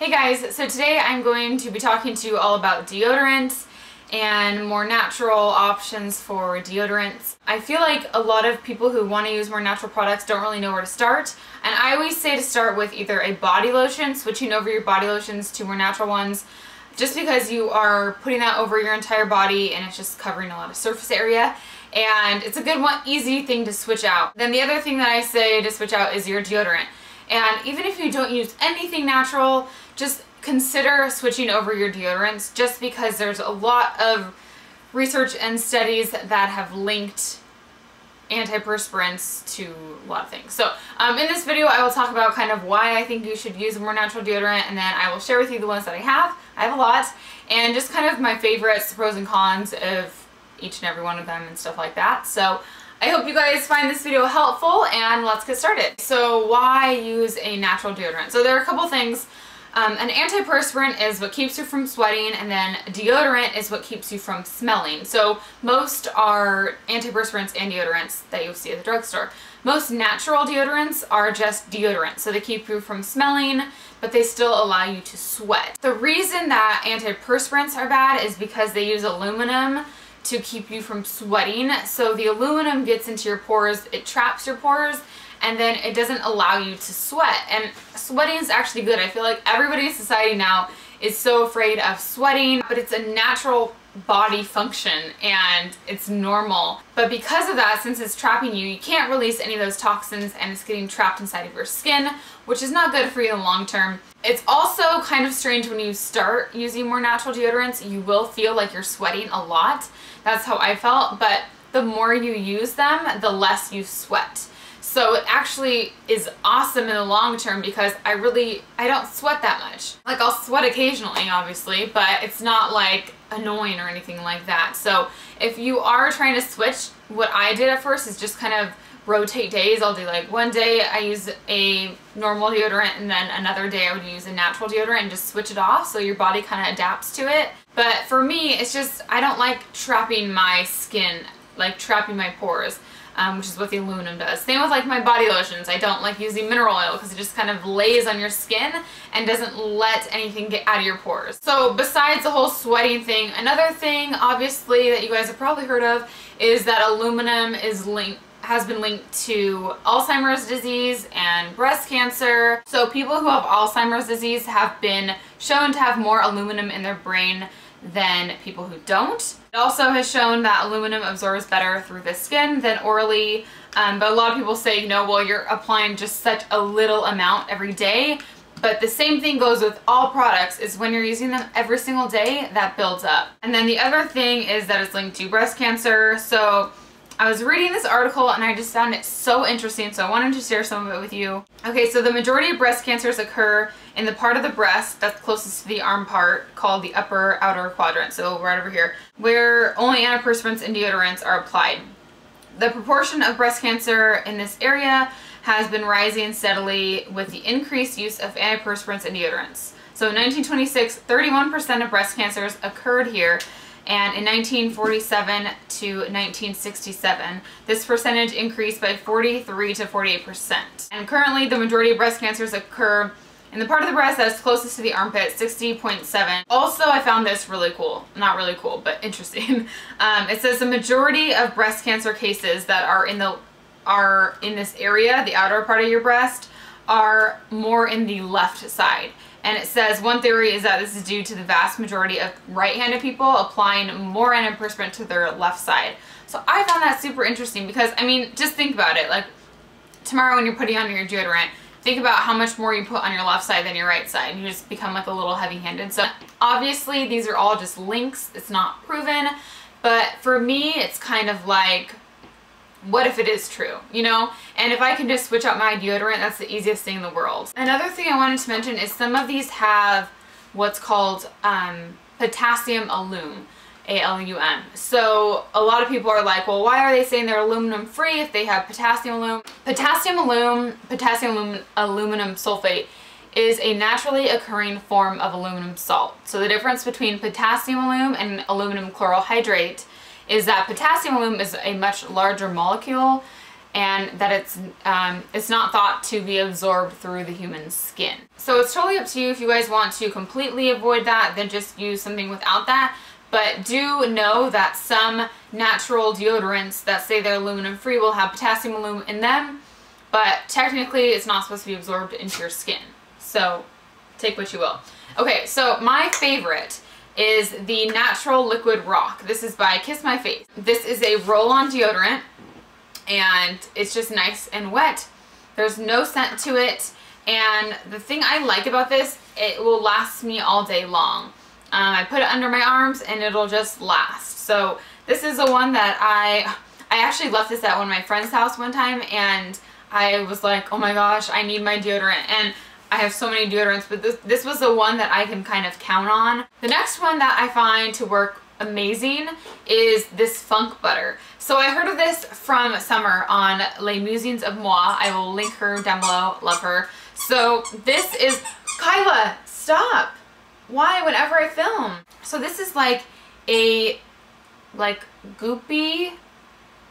Hey guys, so today I'm going to be talking to you all about deodorants and more natural options for deodorants. I feel like a lot of people who want to use more natural products don't really know where to start, and I always say to start with either a body lotion, switching over your body lotions to more natural ones, just because you are putting that over your entire body and it's just covering a lot of surface area, and it's a good one, easy thing to switch out. Then the other thing that I say to switch out is your deodorant. And even if you don't use anything natural, just consider switching over your deodorants, just because there's a lot of research and studies that have linked antiperspirants to a lot of things. So in this video I will talk about kind of why I think you should use a more natural deodorant, and then I will share with you the ones that I have a lot, and just kind of my favorites, pros and cons of each and every one of them and stuff like that. So I hope you guys find this video helpful, and let's get started. So why use a natural deodorant? So there are a couple things. An antiperspirant is what keeps you from sweating, and then deodorant is what keeps you from smelling. So most are antiperspirants and deodorants that you'll see at the drugstore. Most natural deodorants are just deodorant, so they keep you from smelling, but they still allow you to sweat. The reason that antiperspirants are bad is because they use aluminum to keep you from sweating. So the aluminum gets into your pores, it traps your pores, and then it doesn't allow you to sweat. And sweating is actually good. I feel like everybody in society now is so afraid of sweating, but it's a natural body function and it's normal. But because of that, since it's trapping you, you can't release any of those toxins, and it's getting trapped inside of your skin, which is not good for you in the long term. It's also kind of strange when you start using more natural deodorants, you will feel like you're sweating a lot. That's how I felt, but the more you use them, the less you sweat. So it actually is awesome in the long term, because I don't sweat that much. Like, I'll sweat occasionally, obviously, but it's not like annoying or anything like that. So if you are trying to switch, what I did at first is just kind of rotate days. I'll do like one day I use a normal deodorant, and then another day I would use a natural deodorant, and just switch it off so your body kind of adapts to it. But for me, it's just, I don't like trapping my skin, like trapping my pores. Which is what the aluminum does. Same with like my body lotions. I don't like using mineral oil because it just kind of lays on your skin and doesn't let anything get out of your pores. So besides the whole sweating thing, another thing obviously that you guys have probably heard of is that aluminum has been linked to Alzheimer's disease and breast cancer. So people who have Alzheimer's disease have been shown to have more aluminum in their brain than people who don't. It also has shown that aluminum absorbs better through the skin than orally, but a lot of people say, you know, well, you're applying just such a little amount every day. But the same thing goes with all products, is when you're using them every single day, that builds up. And then the other thing is that it's linked to breast cancer. So I was reading this article and I just found it so interesting, so I wanted to share some of it with you. Okay, so the majority of breast cancers occur in the part of the breast that's closest to the arm part, called the upper outer quadrant, so right over here, where only antiperspirants and deodorants are applied. The proportion of breast cancer in this area has been rising steadily with the increased use of antiperspirants and deodorants. So in 1926, 31% of breast cancers occurred here, and in 1947 to 1967, this percentage increased by 43 to 48%. And currently, the majority of breast cancers occur in the part of the breast that's closest to the armpit, 60.7. Also, I found this really cool. Not really cool, but interesting. It says the majority of breast cancer cases that are in this area, the outer part of your breast, are more in the left side. And it says one theory is that this is due to the vast majority of right-handed people applying more antiperspirant to their left side. So I found that super interesting, because, I mean, just think about it. Like, tomorrow when you're putting on your deodorant, think about how much more you put on your left side than your right side. You just become like a little heavy-handed. So obviously these are all just links. It's not proven. But for me, it's kind of like, what if it is true, you know? And if I can just switch out my deodorant, that's the easiest thing in the world. Another thing I wanted to mention is some of these have what's called potassium alum, A-L-U-M. So a lot of people are like, well, why are they saying they're aluminum free if they have potassium alum? Potassium aluminum sulfate is a naturally occurring form of aluminum salt. So the difference between potassium alum and aluminum chlorohydrate is that potassium alum is a much larger molecule, and that it's not thought to be absorbed through the human skin. So it's totally up to you. If you guys want to completely avoid that, then just use something without that. But do know that some natural deodorants that say they're aluminum free will have potassium aluminum in them, but technically it's not supposed to be absorbed into your skin. So take what you will. Okay, so my favorite is the Natural Liquid Rock. This is by Kiss My Face. This is a roll-on deodorant, and it's just nice and wet. There's no scent to it, and the thing I like about this, it will last me all day long. I put it under my arms and it'll just last. So this is the one that I actually left this at one of my friend's house one time, and I was like, oh my gosh, I need my deodorant. And I have so many deodorants, but this was the one that I can kind of count on. The next one that I find to work amazing is this Funk Butter. So I heard of this from Summer on Les Musings of Moi. I will link her down below. Love her. So this is, Kyla, stop. Why whenever I film? So this is like a goopy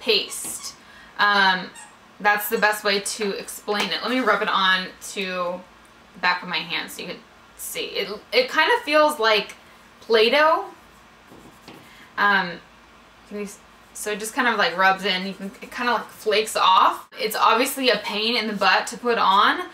paste. That's the best way to explain it. Let me rub it on to the back of my hand so you can see. It kind of feels like Play-Doh. So it just kind of like rubs in. It kind of like flakes off. It's obviously a pain in the butt to put on,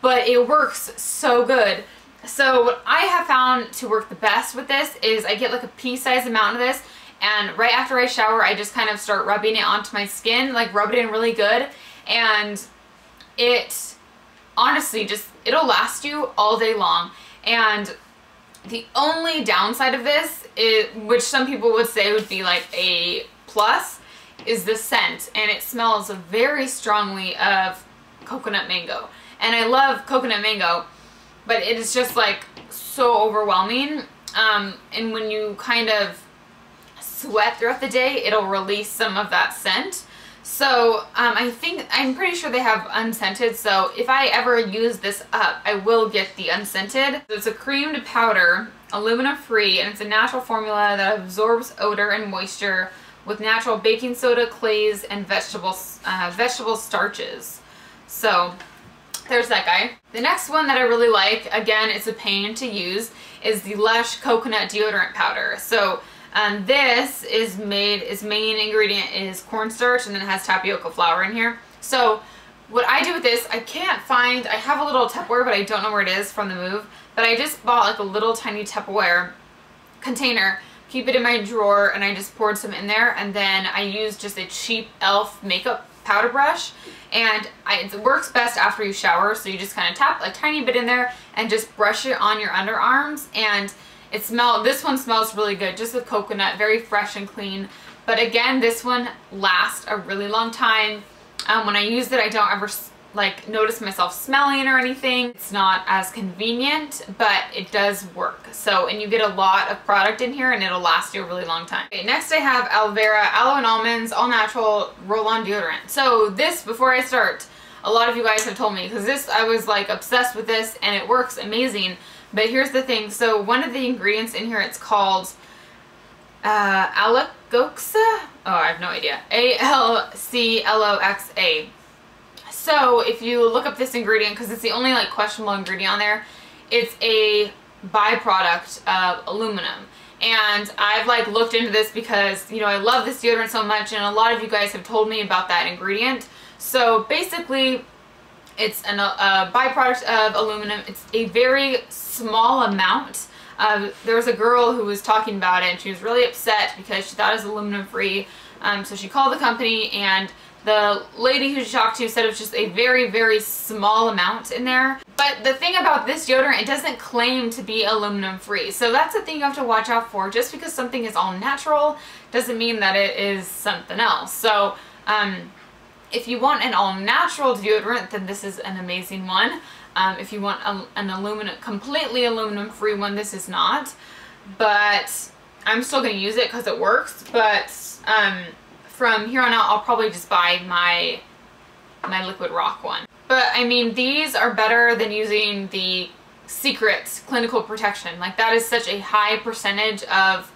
but it works so good. So what I have found to work the best with this is I get like a pea-sized amount of this, and right after I shower I just kind of start rubbing it onto my skin, like rub it in really good, and it honestly just, it'll last you all day long. And the only downside of this, which some people would say would be like a plus, is the scent, and it smells very strongly of coconut mango. And I love coconut mango, but it is just like so overwhelming. And when you kind of sweat throughout the day, it'll release some of that scent. So I'm pretty sure they have unscented. So if I ever use this up, I will get the unscented. It's a creamed powder, aluminum free, and it's a natural formula that absorbs odor and moisture with natural baking soda, clays, and vegetable starches. So there's that guy. The next one that I really like, again, it's a pain to use, is the Lush Coconut Deodorant Powder. So this is made, its main ingredient is cornstarch, and then it has tapioca flour in here. So what I do with this, I have a little Tupperware, but I don't know where it is from the move, but I just bought like a little tiny Tupperware container, keep it in my drawer, and I just poured some in there, and then I use just a cheap e.l.f. makeup powder brush, and it works best after you shower. So you just kind of tap a tiny bit in there and just brush it on your underarms, and this one smells really good, just with coconut, very fresh and clean. But again, this one lasts a really long time. When I use it, I don't ever like notice myself smelling or anything. It's not as convenient, but it does work. So, and you get a lot of product in here, and it'll last you a really long time. Okay, next I have Aloe Almonds All Natural Roll-On Deodorant. So this, before I start, a lot of you guys have told me, because this, I was like obsessed with this, and it works amazing. But here's the thing. So one of the ingredients in here, it's called Alcoxa. Oh, I have no idea. Alcoxa. So if you look up this ingredient, because it's the only like questionable ingredient on there, it's a byproduct of aluminum. And I've like looked into this because, you know, I love this deodorant so much, and a lot of you guys have told me about that ingredient. So basically, it's a byproduct of aluminum. It's a very small amount. There was a girl who was talking about it, and she was really upset because she thought it was aluminum free. So she called the company, and the lady who she talked to said it was just a very, very small amount in there. But the thing about this deodorant, it doesn't claim to be aluminum free. So that's the thing you have to watch out for. Just because something is all natural doesn't mean that it is something else. So if you want an all natural deodorant, then this is an amazing one. If you want an completely aluminum free one, this is not. But I'm still going to use it because it works. But from here on out, I'll probably just buy my Liquid Rock one. But I mean, these are better than using the Secret Clinical Protection. Like, that is such a high percentage of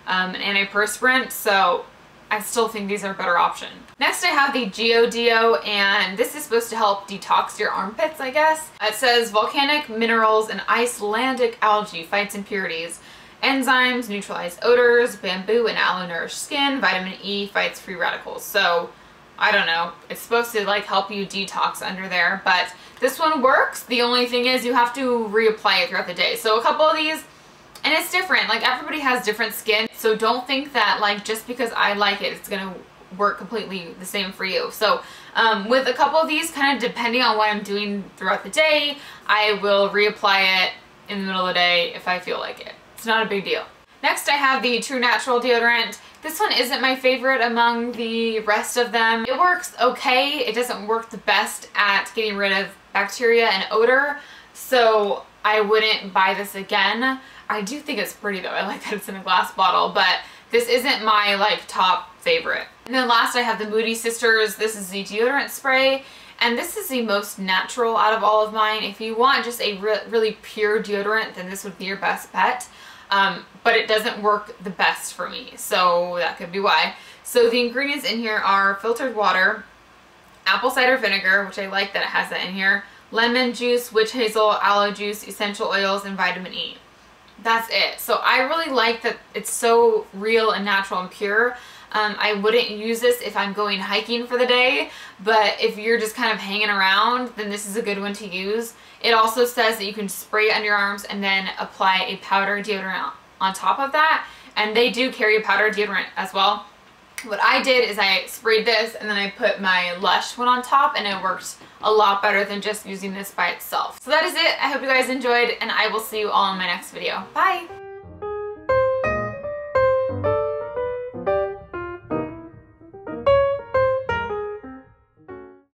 an antiperspirant. So I still think these are a better option. Next I have the Gio Do, and this is supposed to help detox your armpits, I guess. It says volcanic minerals and Icelandic algae fights impurities. Enzymes neutralize odors, bamboo and aloe nourish skin, vitamin E fights free radicals. So I don't know, it's supposed to like help you detox under there, but this one works. The only thing is you have to reapply it throughout the day. So a couple of these, and it's different, like everybody has different skin, so don't think that like just because I like it, it's gonna work completely the same for you. So with a couple of these, kind of depending on what I'm doing throughout the day, I will reapply it in the middle of the day if I feel like it. It's not a big deal. Next I have the True Natural deodorant. This one isn't my favorite among the rest of them. It works okay. It doesn't work the best at getting rid of bacteria and odor, so I wouldn't buy this again. I do think it's pretty though. I like that it's in a glass bottle, but this isn't my like top favorite. And then last I have the Moody Sisters. This is the deodorant spray, and this is the most natural out of all of mine. If you want just a really pure deodorant, then this would be your best bet. But it doesn't work the best for me, so that could be why. So the ingredients in here are filtered water, apple cider vinegar, which I like that it has that in here, lemon juice, witch hazel, aloe juice, essential oils, and vitamin E. That's it. So I really like that it's so real and natural and pure. I wouldn't use this if I'm going hiking for the day, but if you're just kind of hanging around, then this is a good one to use. It also says that you can spray it on your arms and then apply a powder deodorant on top of that, and they do carry a powder deodorant as well. What I did is I sprayed this and then I put my Lush one on top, and it worked a lot better than just using this by itself. So that is it. I hope you guys enjoyed, and I will see you all in my next video. Bye!